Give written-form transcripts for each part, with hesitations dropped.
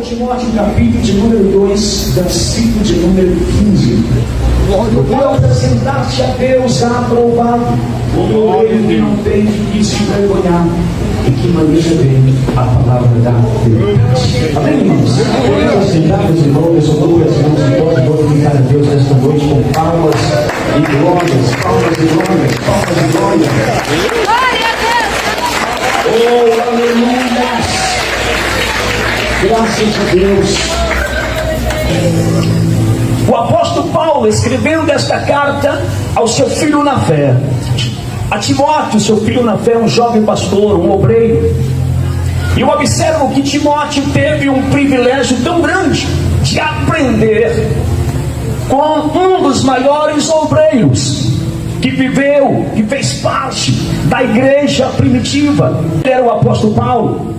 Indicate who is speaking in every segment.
Speaker 1: Timóteo, capítulo de número 2, versículo de número 15. Procura apresentar-te a Deus aprovado, como ele que não tem de que se envergonhar e que maneja bem a palavra da verdade. Amém, irmãos? Podemos sentar, meus irmãos, eu sou muito irmãos e todos glorificar a Deus nesta noite com palmas e glórias, palmas e glórias, palmas e glórias.
Speaker 2: Glória a Deus!
Speaker 1: Oh, aleluia! Graças a Deus. O apóstolo Paulo, escrevendo esta carta ao seu filho na fé, a Timóteo, seu filho na fé, um jovem pastor, um obreiro. E eu observo que Timóteo teve um privilégio tão grande de aprender com um dos maiores obreiros que viveu, que fez parte da igreja primitiva. Ele era o apóstolo Paulo.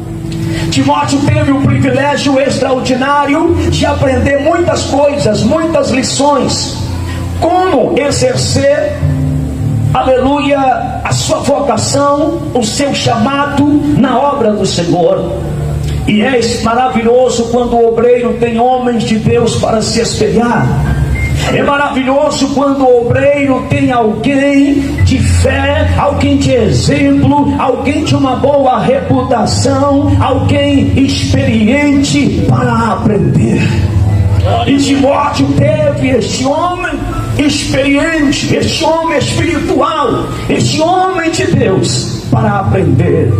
Speaker 1: Timóteo teve o privilégio extraordinário de aprender muitas coisas, muitas lições, como exercer, aleluia, a sua vocação, o seu chamado na obra do Senhor. E é maravilhoso quando o obreiro tem homens de Deus para se espelhar. É maravilhoso quando o obreiro tem alguém de fé, alguém de exemplo, alguém de uma boa reputação, alguém experiente para aprender. E Timóteo teve este homem experiente, este homem espiritual, este homem de Deus para aprender.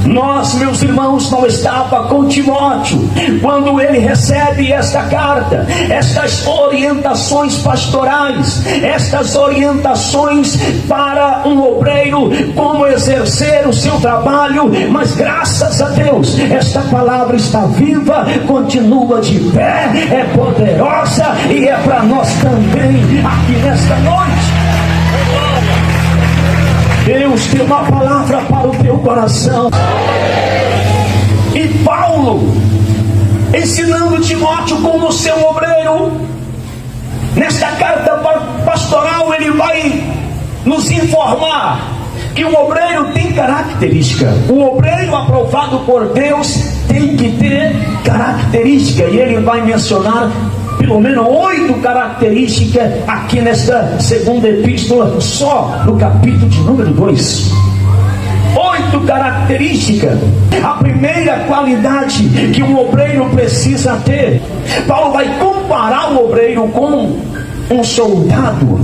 Speaker 1: Nós, meus irmãos, não estava com Timóteo quando ele recebe esta carta, estas orientações pastorais, estas orientações para um obreiro, como exercer o seu trabalho, mas graças a Deus, esta palavra está viva, continua de pé, é poderosa e é para nós também aqui nesta noite. Deus tem uma palavra para o teu coração. E Paulo, ensinando Timóteo como seu obreiro, nesta carta pastoral, ele vai nos informar que o obreiro tem característica. O obreiro aprovado por Deus tem que ter característica. E ele vai mencionar pelo menos 8 características aqui nesta segunda epístola, só no capítulo de número 2. 8 características. A primeira qualidade que um obreiro precisa ter, Paulo vai comparar o obreiro com um soldado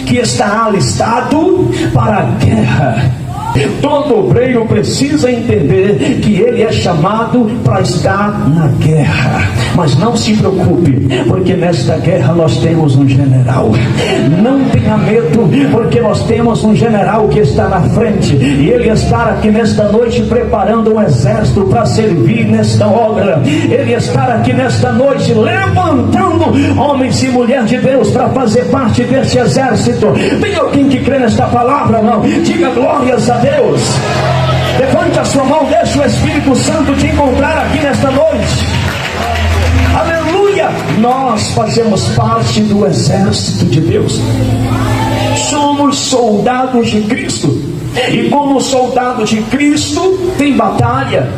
Speaker 1: que está alistado para a guerra. Todo obreiro precisa entender que ele é chamado para estar na guerra. Mas não se preocupe, porque nesta guerra nós temos um general. Não tenha medo, porque nós temos um general que está na frente, e ele está aqui nesta noite preparando um exército para servir nesta obra. Ele está aqui nesta noite levantando homens e mulheres de Deus para fazer parte desse exército. Tem alguém que crê nesta palavra, não? Diga glórias a Deus. Levante a sua mão, deixe o Espírito Santo te encontrar aqui nesta noite. Aleluia! Nós fazemos parte do exército de Deus. Somos soldados de Cristo. E como soldado de Cristo, tem batalha.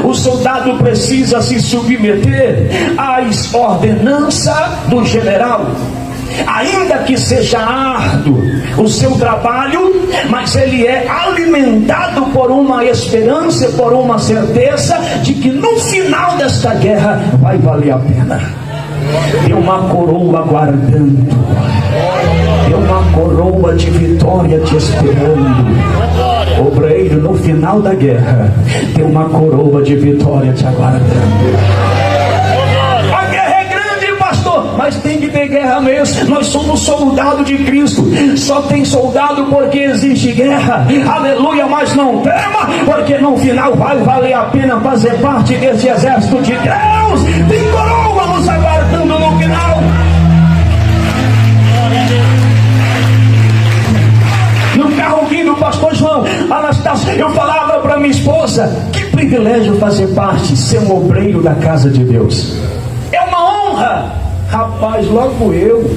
Speaker 1: O soldado precisa se submeter às ordenanças do general. Ainda que seja árduo o seu trabalho, mas ele é alimentado por uma esperança, por uma certeza de que no final desta guerra vai valer a pena. Tem uma coroa aguardando, tem uma coroa de vitória te esperando. Obreiro, no final da guerra tem uma coroa de vitória te aguardando. Mas tem que ter guerra mesmo. Nós somos soldados de Cristo. Só tem soldado porque existe guerra. Aleluia, mas não tema, porque no final vai valer a pena fazer parte desse exército de Deus. Tem coroa nos aguardando no final. No carro ouvindo o pastor João Anastácio, eu falava para minha esposa: que privilégio fazer parte, ser um obreiro da casa de Deus. É uma honra. Rapaz, logo eu,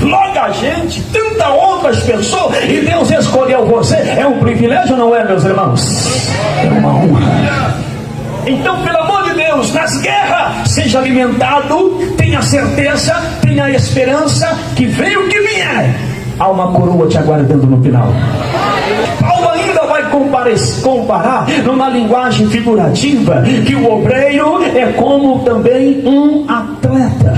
Speaker 1: logo a gente, tanta outras pessoas, e Deus escolheu você. É um privilégio ou não é, meus irmãos? É uma honra. Então, pelo amor de Deus, Deus, nas guerras, seja alimentado, tenha certeza, tenha esperança, que venha o que vier, há uma coroa te aguardando no final. Paulo ainda vai comparar numa linguagem figurativa que o obreiro é como também um atleta.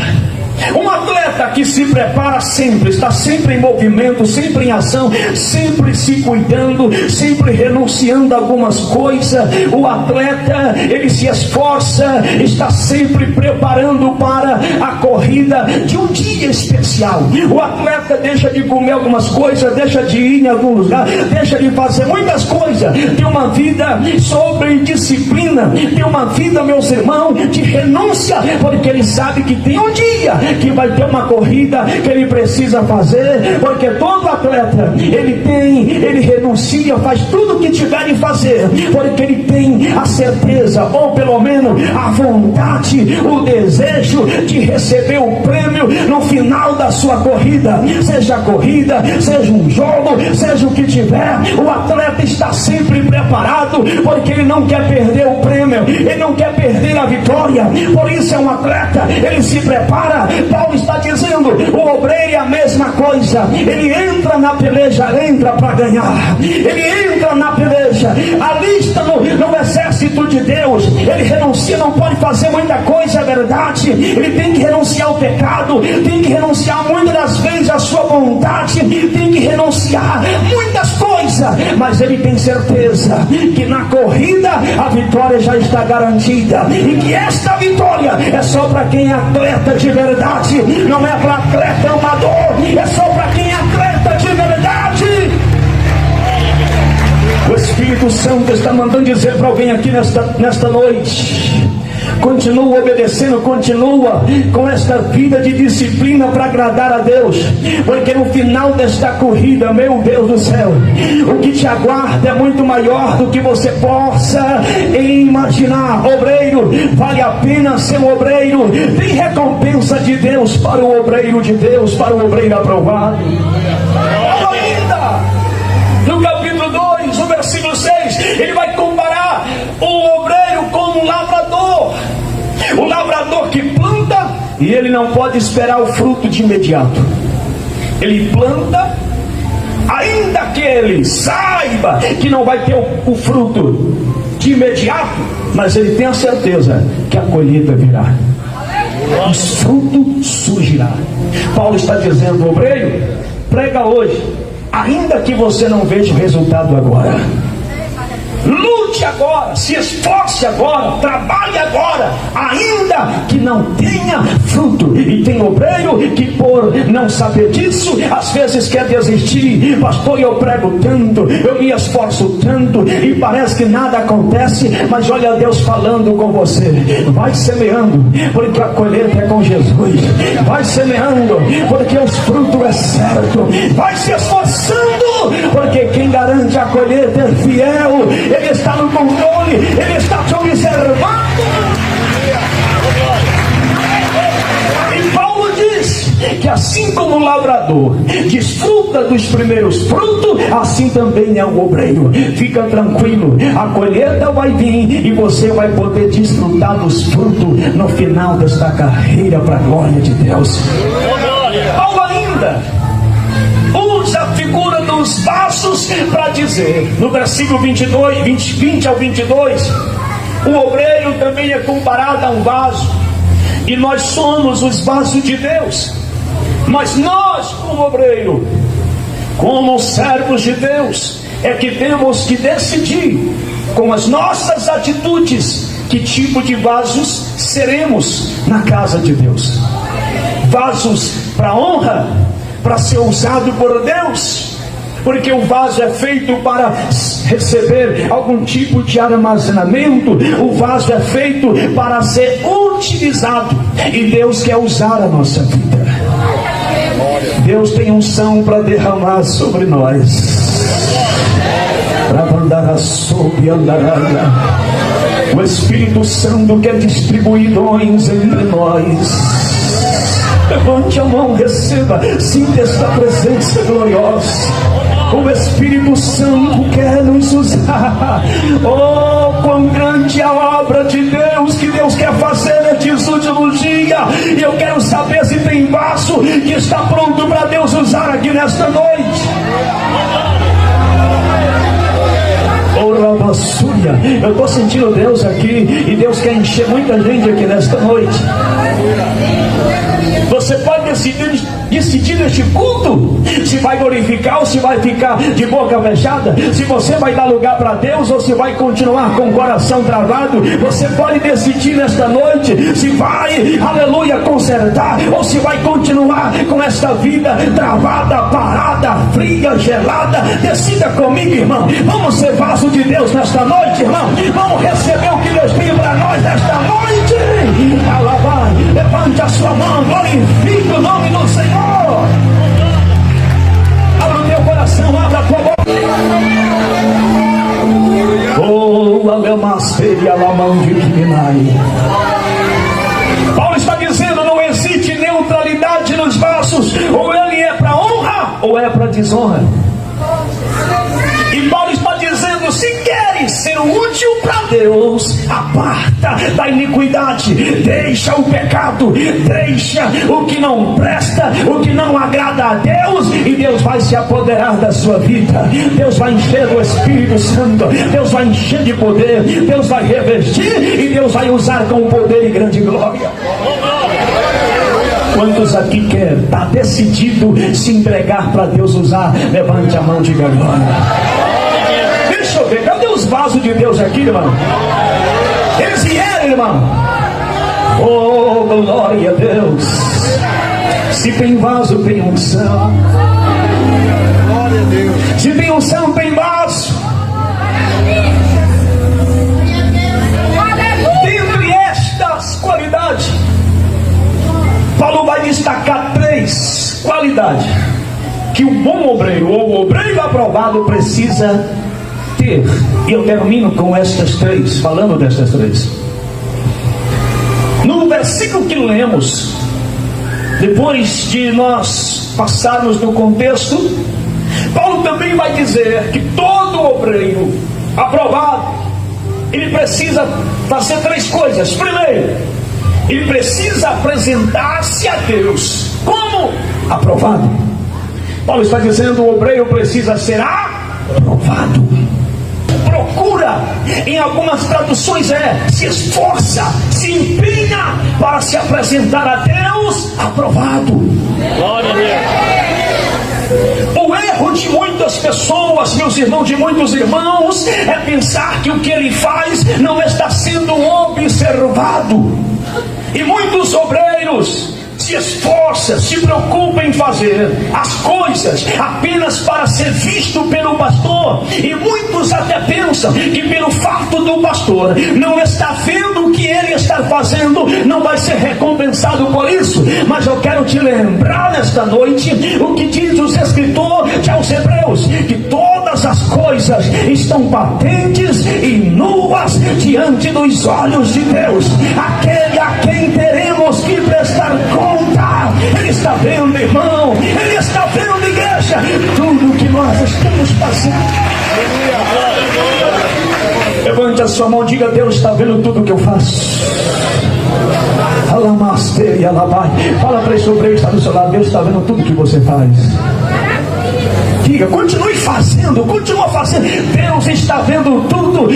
Speaker 1: Um atleta que se prepara sempre, está sempre em movimento, sempre em ação, sempre se cuidando, sempre renunciando a algumas coisas. O atleta, ele se esforça, está sempre preparando para a corrida de um dia especial. O atleta deixa de comer algumas coisas, deixa de ir em algum lugar, deixa de fazer muitas coisas. Tem uma vida sobre disciplina, tem uma vida, meus irmãos, de renúncia, porque ele sabe que tem um dia que vai ter uma corrida que ele precisa fazer, porque todo atleta, ele renuncia, faz tudo o que tiver de fazer, porque ele tem a certeza, ou pelo menos a vontade, o desejo de receber o prêmio no final da sua corrida, seja corrida, seja um jogo, seja o que tiver. O atleta está sempre preparado, porque ele não quer perder o prêmio, ele não quer perder a vitória. Por isso é um atleta, ele se prepara. Paulo está dizendo, o obreiro é a mesma coisa, ele entra na peleja, entra para ganhar, ele entra na peleja, alista no exército de Deus, ele renuncia, não pode fazer muita coisa, é verdade, ele tem que renunciar ao pecado, tem que renunciar muitas das vezes à sua vontade, tem que renunciar muitas coisas, mas ele tem certeza que na corrida a vitória já está garantida, e que esta vitória é só para quem é atleta de verdade, não é para atleta amador, é só para quem é atleta de verdade. O Espírito Santo está mandando dizer para alguém aqui nesta noite: continua obedecendo, continua com esta vida de disciplina para agradar a Deus, porque no final desta corrida, meu Deus do céu, o que te aguarda é muito maior do que você possa imaginar. Obreiro, vale a pena ser um obreiro, tem recompensa de Deus para o obreiro de Deus, para o obreiro aprovado. Ainda no capítulo 2, o versículo 6, ele vai comparar o obreiro com um lavrador. O lavrador que planta, e ele não pode esperar o fruto de imediato. Ele planta, ainda que ele saiba que não vai ter o fruto de imediato, mas ele tem a certeza que a colheita virá, o fruto surgirá. Paulo está dizendo, obreiro, prega hoje, ainda que você não veja o resultado agora. Lute agora, se esforce agora, trabalhe agora, ainda que não tenha fruto. E tem obreiro que, por não saber disso, às vezes quer desistir. Pastor, eu prego tanto, eu me esforço tanto, e parece que nada acontece. Mas olha Deus falando com você: vai semeando, porque a colheita é com Jesus. Vai semeando, porque os frutos é certo. Vai se esforçando, porque quem garante a colheita é fiel. Ele está no controle, ele está te observando. E Paulo diz que assim como o lavrador desfruta dos primeiros frutos, assim também é o obreiro. Fica tranquilo, a colheita vai vir e você vai poder desfrutar dos frutos no final desta carreira para a glória de Deus. Paulo ainda usa a figura dos vasos para dizer, no versículo 20 ao 22, o obreiro também é comparado a um vaso, e nós somos os vasos de Deus. Mas nós, como obreiro, como servos de Deus, é que temos que decidir com as nossas atitudes que tipo de vasos seremos na casa de Deus. Vasos para honra, para ser usado por Deus, porque o vaso é feito para receber algum tipo de armazenamento, o vaso é feito para ser utilizado, e Deus quer usar a nossa vida. Deus tem unção para derramar sobre nós, para mandar a sob andarada. O Espírito Santo quer distribuir dons entre nós. Levante a mão, receba, sinta esta presença gloriosa. O Espírito Santo quer nos usar. Oh, quão grande é a obra de Deus que Deus quer fazer nestes últimos dias. E eu quero saber se tem vaso que está pronto para Deus usar aqui nesta noite. Eu estou sentindo Deus aqui, e Deus quer encher muita gente aqui nesta noite. Você pode decidir neste culto se vai glorificar ou se vai ficar de boca fechada, se você vai dar lugar para Deus ou se vai continuar com o coração travado. Você pode decidir nesta noite se vai, aleluia, consertar ou se vai continuar com esta vida travada, parada, fria, gelada. Decida comigo, irmão. Vamos ser vaso de Deus nesta noite, irmão. Vamos receber o que Deus tem para nós nesta noite. Alabai, levante a sua mão, glorifique o nome do Senhor. Abra o teu coração, abra a tua boca. Oh, alemasteria lamande kiminai. Paulo está dizendo: não existe neutralidade nos vasos. Ou ele é para honra ou é para desonra. E Paulo está dizendo: se queres ser útil para Deus, aparta da iniquidade, deixa o pecado, deixa o que não presta, o que não agrada a Deus, e Deus vai se apoderar da sua vida. Deus vai encher do Espírito Santo, Deus vai encher de poder, Deus vai revestir e Deus vai usar com poder e grande glória. Quantos aqui quer estar decidido se entregar para Deus usar? Levante a mão e diga glória. Deixa eu ver, cadê os vasos de Deus aqui, irmão? Eles vieram, irmão. Oh, glória a Deus. Se tem vaso, tem unção. Glória a Deus. Se tem unção, tem vaso. Dentre estas qualidades, Paulo vai destacar 3 qualidades que o bom obreiro ou o obreiro aprovado precisa ter. E eu termino com estas 3, falando destas 3. No versículo que lemos, depois de nós passarmos no contexto, Paulo também vai dizer que todo obreiro aprovado, ele precisa fazer 3 coisas. Primeiro, ele precisa apresentar-se a Deus como aprovado. Paulo está dizendo: o obreiro precisa ser aprovado. Procura, em algumas traduções se esforça, se empenha para se apresentar a Deus aprovado. Glória a Deus. O erro de muitas pessoas, meus irmãos, de muitos irmãos, é pensar que o que ele faz não está sendo observado. E muitos obreiros se esforçam, se preocupam em fazer as coisas apenas para ser visto pelo pastor. E muitos até pensam que pelo fato do pastor não estar vendo o que ele está fazendo, não vai ser recompensado por isso. Mas eu quero te lembrar nesta noite o que diz os escritores aos Hebreus: que todas as coisas estão patentes e nuas diante dos olhos de Deus. Aquele a quem teremos que prestar conta, ele está vendo, irmão, ele está vendo, igreja, tudo que nós estamos fazendo. Levante a sua mão, diga: Deus está vendo tudo que eu faço. Fala para esse obreiro que está do seu lado: Deus está vendo tudo que você faz. Diga, continue fazendo, continua fazendo. Deus está vendo tudo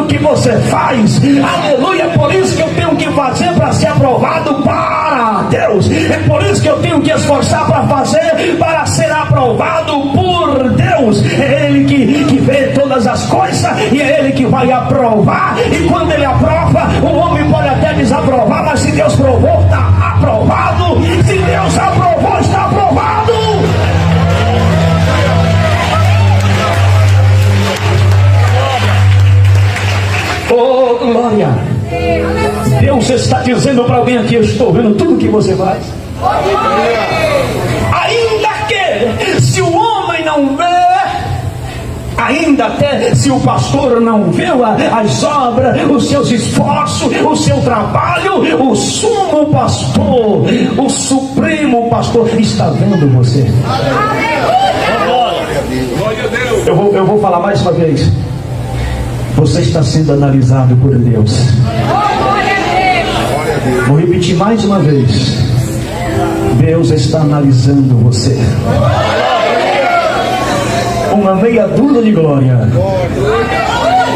Speaker 1: que você faz. Aleluia. É por isso que eu tenho que fazer para ser aprovado para Deus. É por isso que eu tenho que esforçar para fazer para ser aprovado por Deus. É Ele que vê todas as coisas e é Ele que vai aprovar. E quando Ele aprova, o homem pode até desaprovar, mas se Deus provou, está aprovado. Se Deus aprovou, está aprovado. Oh, glória. Deus está dizendo para alguém aqui: eu estou vendo tudo que você faz. Ainda que, se o homem não vê, ainda até se o pastor não viu as obras, os seus esforços, o seu trabalho, o sumo pastor, o supremo pastor está vendo você. Eu vou falar mais uma vez. Você está sendo analisado por Deus. Vou repetir mais uma vez. Deus está analisando você. Uma meia dúzia de glória.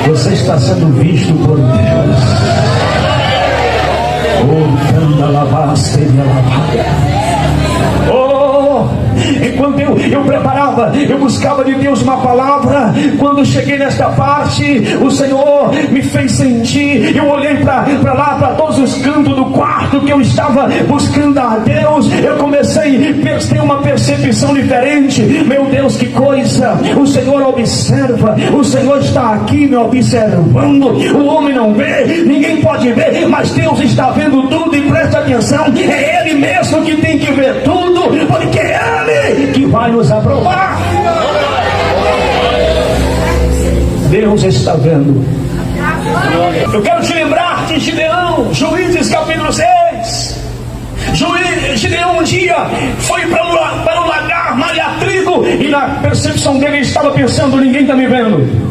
Speaker 1: Você está sendo visto por Deus. Enquanto eu preparava, eu buscava de Deus uma palavra. Quando cheguei nesta parte, o Senhor me fez sentir. Eu olhei para lá, para todos os cantos do quarto que eu estava buscando a Deus. Eu comecei a ter uma percepção diferente. Meu Deus, que coisa! O Senhor observa, o Senhor está aqui me observando. O homem não vê, ninguém pode ver, mas Deus está vendo tudo. E presta atenção, é Ele mesmo que tem que ver tudo, porque é Ele que vai nos aprovar. Deus está vendo. Eu quero te lembrar de Gideão, Juízes capítulo 6. Gideão um dia foi para o lagar malhar trigo, e na percepção dele estava pensando: ninguém está me vendo.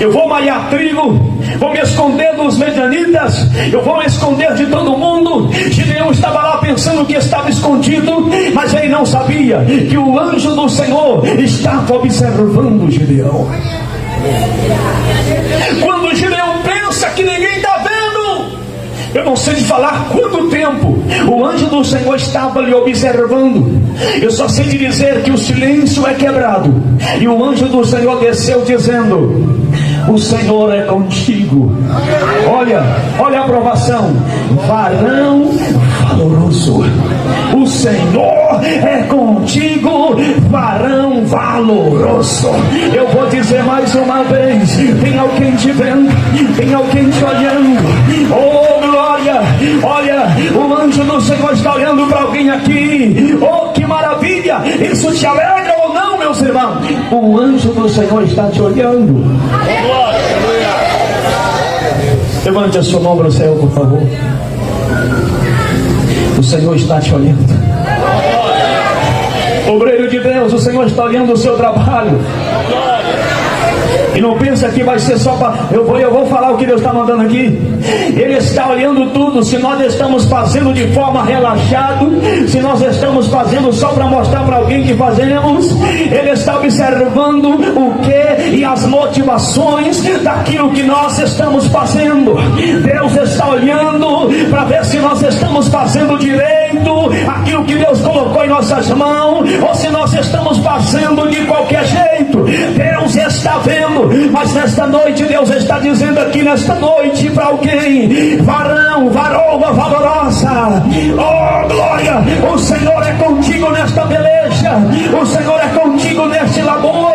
Speaker 1: Eu vou malhar trigo, vou me esconder dos medianitas, eu vou me esconder de todo mundo. Gideão estava lá pensando que estava escondido, mas ele não sabia que o anjo do Senhor estava observando Gideão. Quando Gideão pensa que ninguém está vendo, eu não sei de falar quanto tempo o anjo do Senhor estava lhe observando. Eu só sei de dizer que o silêncio é quebrado, e o anjo do Senhor desceu dizendo: o Senhor é contigo. Olha a aprovação. Varão valoroso. O Senhor é contigo, varão valoroso. Eu vou dizer mais uma vez: tem alguém te vendo, tem alguém te olhando. Oh glória! Olha, o anjo do Senhor está olhando para alguém aqui. Oh, que maravilha! Isso te alegra ou não, meus irmãos? O anjo do Senhor está te olhando. Levante a sua mão para o céu, por favor. O Senhor está te olhando. Obreiro de Deus, o Senhor está olhando o seu trabalho. E não pensa que vai ser só para... Eu vou falar o que Deus está mandando aqui. Ele está olhando tudo. Se nós estamos fazendo de forma relaxada, se nós estamos fazendo só para mostrar para alguém que fazemos, Ele está observando o que e as motivações daquilo que nós estamos fazendo. Deus está olhando para ver se nós estamos fazendo direito aquilo que Deus colocou em nossas mãos, ou se nós estamos fazendo de qualquer jeito. Deus está vendo. Mas nesta noite Deus está dizendo aqui nesta noite para alguém: varão, varoa valorosa, oh glória, o Senhor é contigo nesta beleza, o Senhor é contigo neste labor,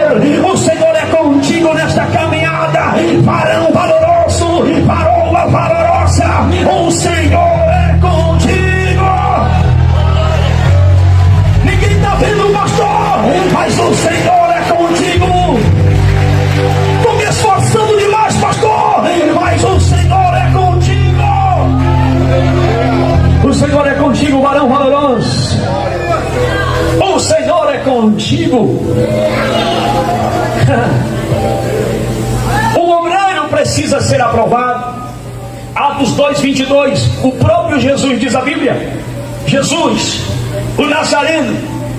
Speaker 1: o Senhor é contigo nesta caminhada. Varão valoroso, varoa valorosa, o Senhor é contigo. Ninguém está vendo, pastor, mas o Senhor é contigo. Estou me esforçando demais, pastor, mas o Senhor é contigo. O Senhor é contigo, varão valoroso. O Senhor é contigo. O obreiro precisa ser aprovado. Atos 2:22. O próprio Jesus, diz a Bíblia, Jesus, o Nazareno,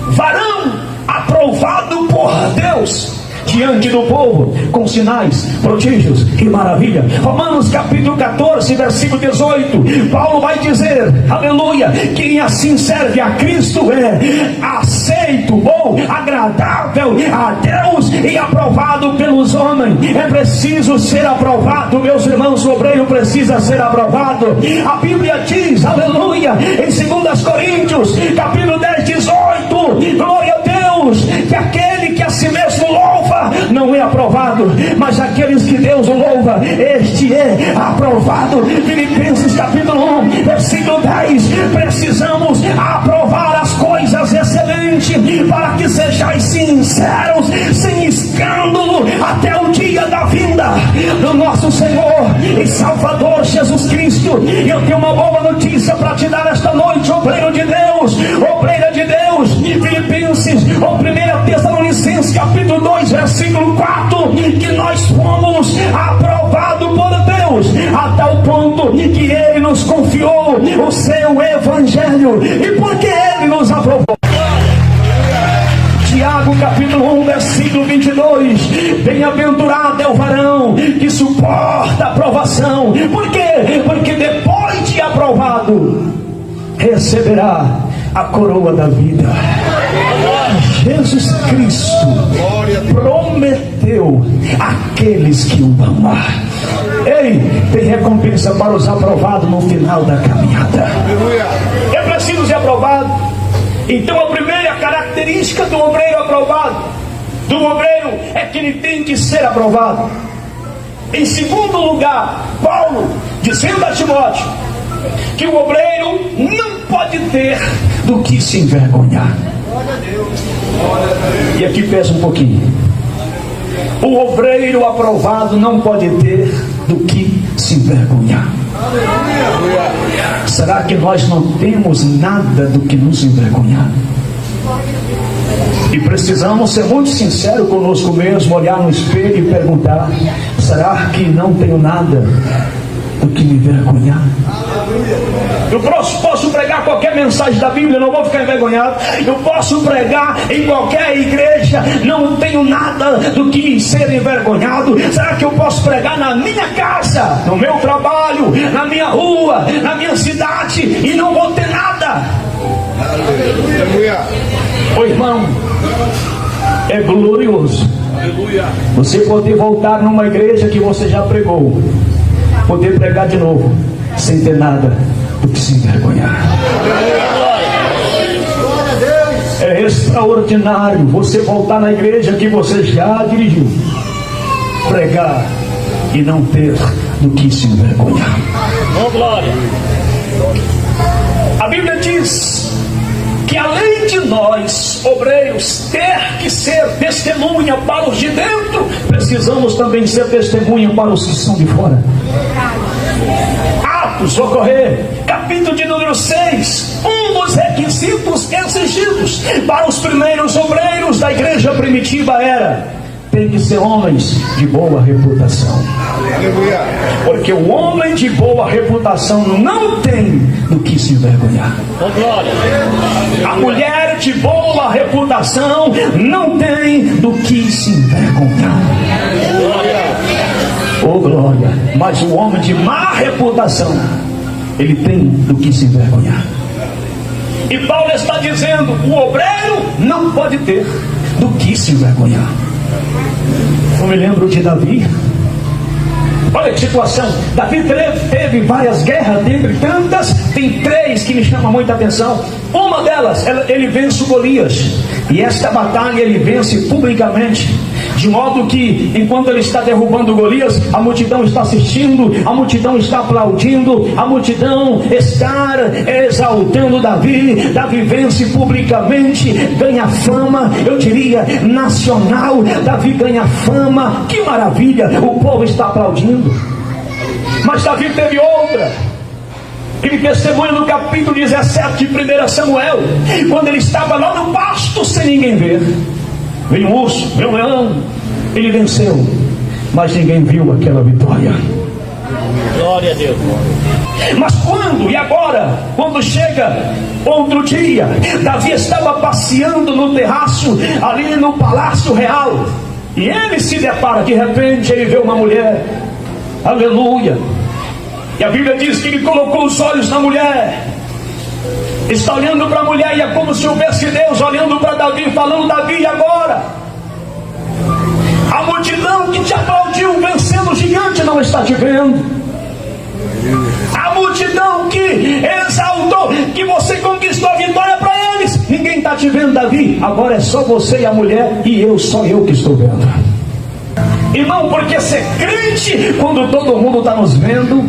Speaker 1: varão aprovado por Deus diante do povo, com sinais, prodígios e maravilha. Romanos capítulo 14, versículo 18, Paulo vai dizer, aleluia, quem assim serve a Cristo é aceito ou agradável a Deus e aprovado pelos homens. É preciso ser aprovado, meus irmãos. O obreiro precisa ser aprovado. A Bíblia diz, aleluia, em 2 Coríntios capítulo 10, 18, glória a Deus, que aquele que a si mesmo louva não é aprovado, mas aqueles que Deus louva, este é aprovado. Filipenses capítulo 1, versículo 10, precisamos aprovar as coisas excelentes, para que sejais sinceros, sem escândalo, até vinda do nosso Senhor e Salvador Jesus Cristo. E eu tenho uma boa notícia para te dar esta noite, obreiro de Deus, obreira de Deus. Filipenses, ou 1 Tessalonicenses, capítulo 2, versículo 4, que nós fomos aprovados por Deus a tal ponto que Ele nos confiou o seu Evangelho. E por que Ele nos aprovou? Tiago capítulo 1, versículo 22. Bem-aventurado é o varão que suporta a aprovação. Por quê? Porque depois de aprovado, receberá a coroa da vida. Jesus Cristo prometeu àqueles que o amam. Ei, tem recompensa para os aprovados no final da caminhada. É preciso ser aprovado. Então a primeira característica do obreiro aprovado, do obreiro, é que ele tem que ser aprovado. Em segundo lugar, Paulo dizendo a Timóteo que o obreiro não pode ter do que se envergonhar. E aqui pesa um pouquinho. O obreiro aprovado não pode ter do que se envergonhar. Será que nós não temos nada do que nos envergonhar? E precisamos ser muito sinceros conosco mesmo, olhar no espelho e perguntar: será que não tenho nada do que me envergonhar? Eu posso pregar qualquer mensagem da Bíblia, não vou ficar envergonhado. Eu posso pregar em qualquer igreja, não tenho nada do que ser envergonhado. Será que eu posso pregar na minha casa, no meu trabalho, na minha rua, na minha cidade, e não vou ter nada? Ô irmão, é glorioso você poder voltar numa igreja que você já pregou, poder pregar de novo sem ter nada do que se envergonhar. É extraordinário você voltar na igreja que você já dirigiu, pregar e não ter do que se envergonhar.
Speaker 3: Oh, glória!
Speaker 1: A Bíblia diz que além de nós, obreiros, ter que ser testemunha para os de dentro, precisamos também ser testemunha para os que são de fora. Atos, ocorrer, capítulo de número 6, um dos requisitos exigidos para os primeiros obreiros da igreja primitiva era: tem que ser homens de boa reputação. Porque o homem de boa reputação não tem do que se envergonhar.
Speaker 3: Oh, glória!
Speaker 1: A mulher de boa reputação não tem do que se envergonhar. Oh, glória! Mas o homem de má reputação, ele tem do que se envergonhar. E Paulo está dizendo: o obreiro não pode ter do que se envergonhar. Eu me lembro de Davi. Olha que situação. Davi teve várias guerras, dentre tantas, tem três que me chamam muita atenção. Uma delas, ele vence o Golias. E esta batalha ele vence publicamente, de modo que enquanto ele está derrubando Golias, a multidão está assistindo, a multidão está aplaudindo, a multidão está exaltando Davi. Davi vence publicamente, ganha fama, eu diria nacional. Davi ganha fama, que maravilha, o povo está aplaudindo. Mas Davi teve outra. Ele testemunha no capítulo 17 de 1 Samuel, quando ele estava lá no pasto sem ninguém ver. Veio um urso, veio um leão, ele venceu, mas ninguém viu aquela vitória.
Speaker 3: Glória a Deus!
Speaker 1: Mas quando, e agora, quando chega outro dia, Davi estava passeando no terraço, ali no palácio real, e ele se depara, de repente ele vê uma mulher, aleluia, e a Bíblia diz que ele colocou os olhos na mulher, está olhando para a mulher, e é como se houvesse Deus olhando para Davi, falando: Davi, e agora? A multidão que te aplaudiu vencendo o gigante não está te vendo. A multidão que exaltou, que você conquistou a vitória para eles, ninguém está te vendo, Davi. Agora é só você e a mulher, e só eu que estou vendo. Irmão, porque ser crente quando todo mundo está nos vendo,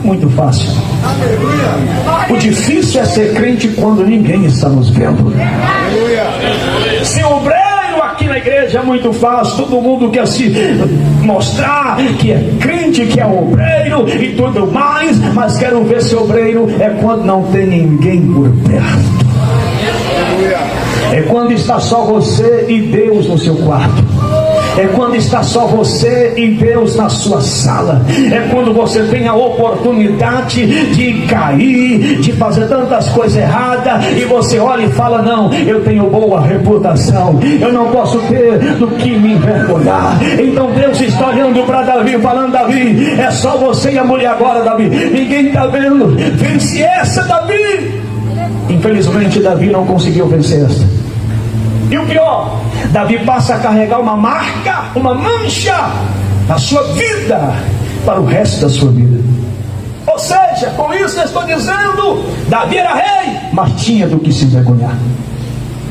Speaker 1: muito fácil. O difícil é ser crente quando ninguém está nos vendo. Ser obreiro aqui na igreja igreja é muito fácil, todo mundo quer se mostrar que é crente, que é obreiro e tudo mais, mas quero ver se obreiro é quando não tem ninguém por perto. É quando está só você e Deus no seu quarto. É quando está só você e Deus na sua sala. É quando você tem a oportunidade de cair, de fazer tantas coisas erradas, e você olha e fala: não, eu tenho boa reputação, eu não posso ter do que me envergonhar. Então Deus está olhando para Davi, falando: Davi, é só você e a mulher agora, Davi, ninguém está vendo, vence essa, Davi. Infelizmente Davi não conseguiu vencer essa. E o pior, Davi passa a carregar uma marca, uma mancha na sua vida, para o resto da sua vida. Ou seja, com isso eu estou dizendo, Davi era rei, mas tinha do que se envergonhar.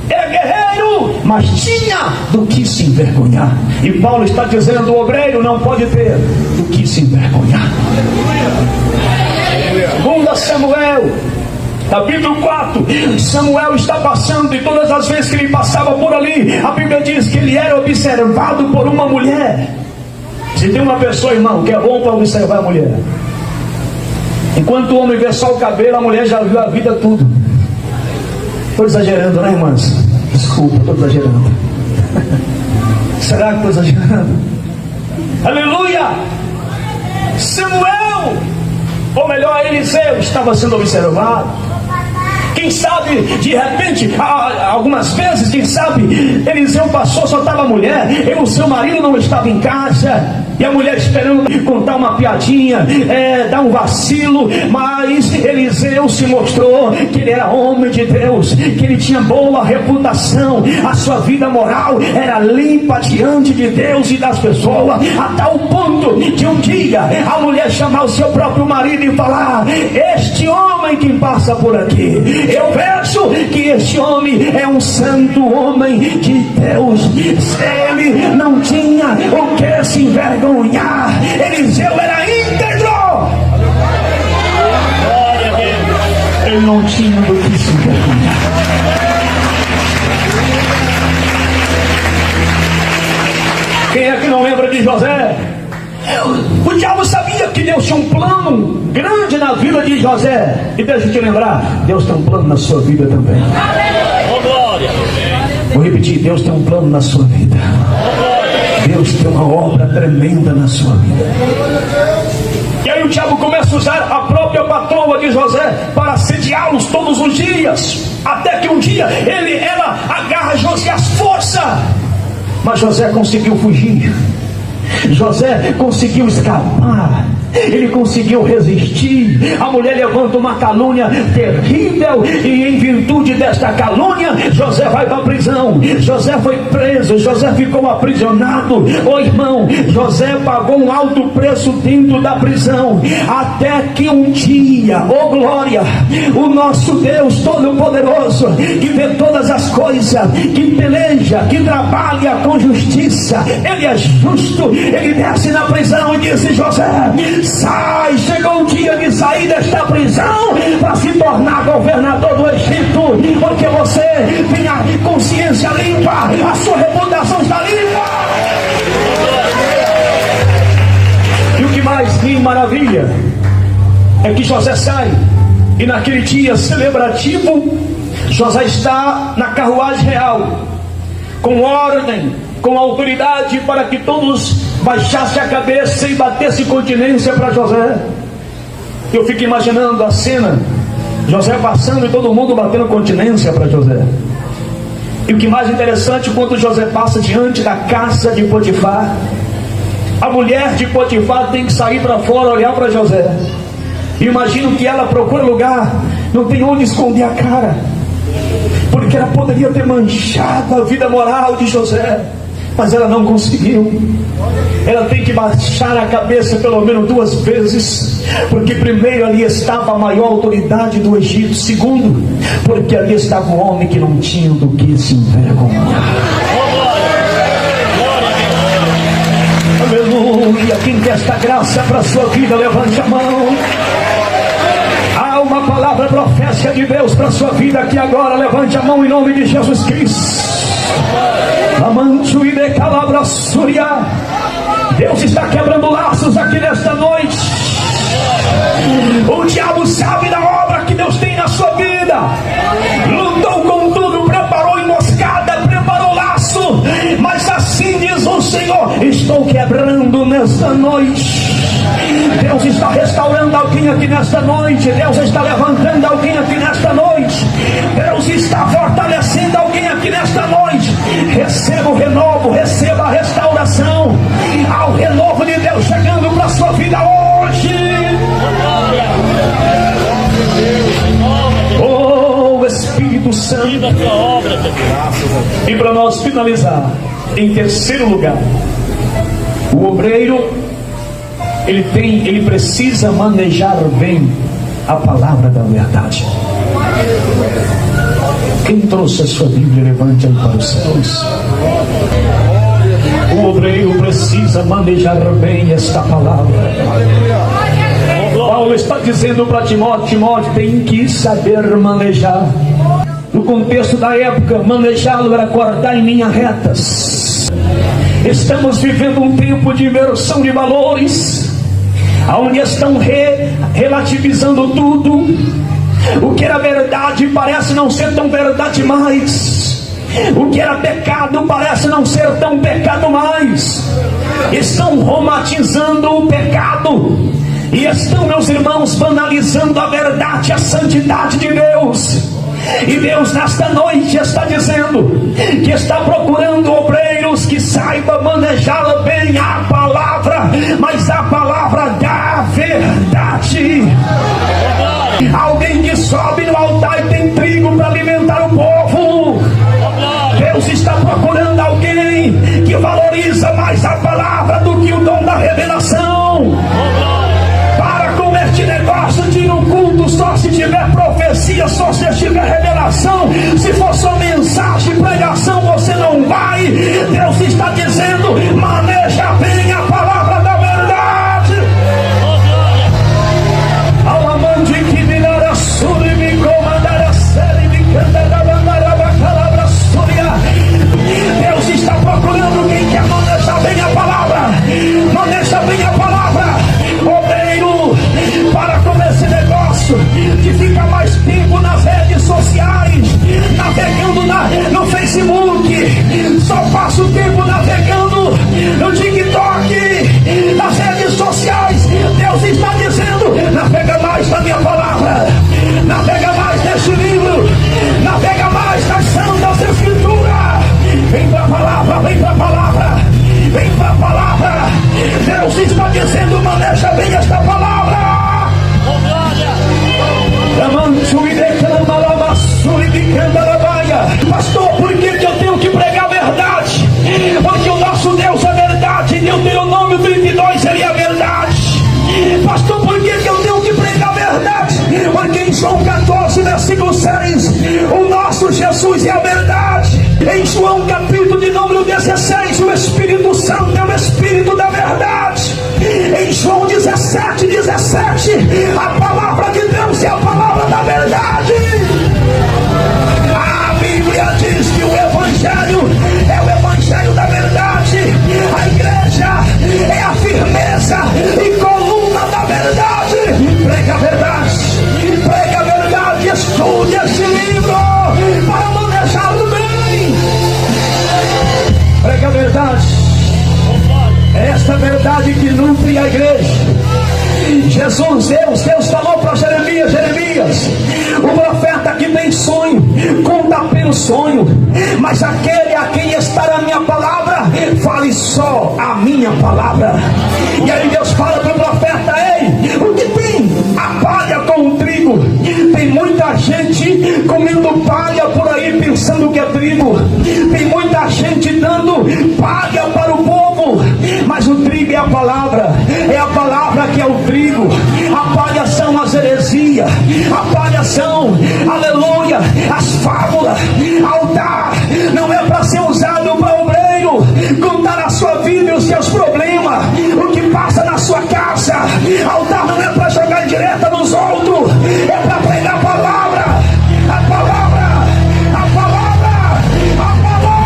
Speaker 1: Era guerreiro, mas tinha do que se envergonhar. E Paulo está dizendo: o obreiro não pode ter do que se envergonhar. 2 Samuel capítulo 4, Samuel está passando, e todas as vezes que ele passava por ali, a Bíblia diz que ele era observado por uma mulher. Se tem uma pessoa, irmão, que é bom para observar a mulher, enquanto o homem vê só o cabelo, a mulher já viu a vida tudo. Estou exagerando, né, irmãs? Desculpa, estou exagerando. Será que estou exagerando? Aleluia! Samuel, ou melhor, Eliseu, estava sendo observado. Quem sabe, de repente, algumas vezes, quem sabe, Eliseu passou, só estava a mulher, e o seu marido não estava em casa, e a mulher esperando contar uma piadinha, dar um vacilo, mas Eliseu se mostrou que ele era homem de Deus, que ele tinha boa reputação, a sua vida moral era limpa diante de Deus e das pessoas, a tal ponto de um dia a mulher chamar o seu próprio marido e falar: este homem que passa por aqui, eu vejo que este homem é um santo homem de Deus. Ele não tinha o que se envergonhar. Eliseu era íntegro. Ele não tinha do que se envergonhar. Quem é que não lembra de José? O diabo sabia que Deus tinha um plano grande na vida de José. E deixa eu te lembrar, Deus tem um plano na sua vida também.
Speaker 3: Oh, glória.
Speaker 1: Vou repetir: Deus tem um plano na sua vida. Deus tem uma obra tremenda na sua vida. E aí o diabo começa a usar a própria patroa de José para assediá-los todos os dias, até que um dia ela agarra José às forças, mas José conseguiu fugir. José conseguiu escapar, ele conseguiu resistir. A mulher levanta uma calúnia terrível, e em virtude desta calúnia, José vai para a prisão. José foi preso, José ficou aprisionado. Oh irmão, José pagou um alto preço dentro da prisão, até que um dia, oh glória, o nosso Deus Todo-Poderoso, que vê todas as coisas, que peleja, que trabalha com justiça, ele é justo. Ele desce na prisão e disse: José, sai, chegou o dia de sair desta prisão para se tornar governador do Egito, porque você tem a consciência limpa, a sua reputação está limpa. E o que mais me maravilha é que José sai, e naquele dia celebrativo, José está na carruagem real, com ordem, com autoridade, para que todos baixassem a cabeça e batessem continência para José. Eu fico imaginando a cena, José passando e todo mundo batendo continência para José. E o que mais interessante, quando José passa diante da casa de Potifar, a mulher de Potifar tem que sair para fora, olhar para José. Imagino que ela procura lugar, não tem onde esconder a cara, porque ela poderia ter manchado a vida moral de José, mas ela não conseguiu. Ela tem que baixar a cabeça pelo menos 2 vezes, porque primeiro ali estava a maior autoridade do Egito, segundo, porque ali estava o homem que não tinha do que se envergonhar. Aleluia! Quem quer esta graça para a sua vida, levante a mão. Há uma palavra profética de Deus para a sua vida aqui agora. Levante a mão em nome de Jesus Cristo. Amancho e de calabra súria. Deus está quebrando laços aqui nesta noite. O diabo sabe da obra que Deus tem na sua vida. Lutou com tudo, preparou emboscada, preparou laço. Mas assim diz o Senhor: estou quebrando nesta noite. Deus está restaurando alguém aqui nesta noite. Deus está levantando alguém aqui nesta noite. Deus está fortalecendo alguém aqui nesta noite. Receba o renovo, receba a restauração. Há o renovo de Deus chegando para a sua vida hoje. Oh, Espírito Santo. E para nós finalizar, em terceiro lugar, o obreiro ele precisa manejar bem a palavra da verdade. Quem trouxe a sua Bíblia, levante aí para os céus. O obreiro precisa manejar bem esta palavra. Paulo está dizendo para Timóteo: Timóteo tem que saber manejar. No contexto da época, manejá-lo era cortar em linhas retas. Estamos vivendo um tempo de inversão de valores, onde estão relativizando tudo. O que era verdade parece não ser tão verdade mais. O que era pecado parece não ser tão pecado mais. Estão romantizando o pecado e estão, meus irmãos, banalizando a verdade, a santidade de Deus. E Deus nesta noite está dizendo que está procurando obreiros que saibam manejar bem a palavra, mas a palavra da verdade. Alguém que sobe no altar e tem trigo para alimentar o povo. Deus está procurando alguém que valoriza mais a palavra do que o dom da revelação. Para com este negócio de ir no culto só se tiver profecia, só se tiver revelação, se for só mensagem, pregação, você não vai. Deus está dizendo: maneja bem a palavra da verdade. Alamande que virá a suri, me comandar a série, me cantar a bandara, calabra súria. Deus está procurando quem quer manejar bem a palavra. Maneja bem a palavra. Obreiro, para com esse negócio de ficar mais tempo nas redes sociais, navegando no Facebook. Só passo tempo navegando no TikTok, nas redes sociais. Deus está dizendo: navega mais na minha palavra, navega mais neste livro, navega mais nas santas escrituras. Vem para a palavra, vem para a palavra, vem para a palavra. Deus está dizendo: maneja bem esta palavra. Pastor, por que eu tenho que pregar a verdade? Porque o nosso Deus é verdade. Deuteronômio 32, ele é a verdade. Pastor, por que eu tenho que pregar a verdade? Porque em João 14, versículo 6, o nosso Jesus é a verdade. Em João capítulo de número 16, o Espírito Santo é o Espírito da verdade. Em João 17, 17, a palavra de Deus é a palavra da verdade. A Bíblia diz que o Evangelho é o Evangelho da verdade. A igreja é a firmeza e coluna da verdade. Prega a verdade, prega a verdade, estude este livro para manejá-lo bem. Prega a verdade. É esta verdade que nutre a igreja. Jesus, Deus falou para Jeremias: Jeremias, o profeta que tem sonho, conta apenas sonho, mas aquele a quem está a minha palavra, fale só a minha palavra. E aí Deus fala para o profeta: ei, o que tem a palha com o trigo? Tem muita gente comendo palha por aí pensando que é trigo. Tem muita gente dando palha para o povo, mas o trigo é a palavra. É a palavra que é o trigo. A palha são as heresias. A palha são, aleluia, as fábulas. Altar não é para ser usado para obreiro contar a sua vida e os seus problemas, o que passa na sua casa. Altar não é para jogar direta nos outros, é para pregar a palavra. A palavra, a palavra, a palavra.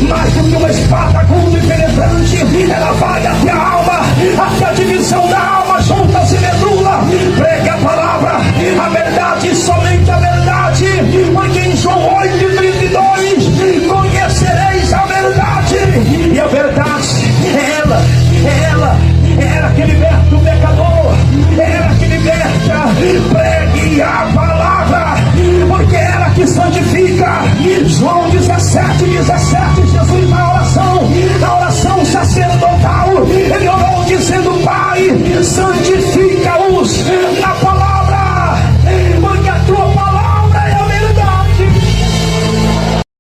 Speaker 1: mais do que uma espada aguda e penetrante, ela vai até a alma, até a divisão da alma, juntas e medula.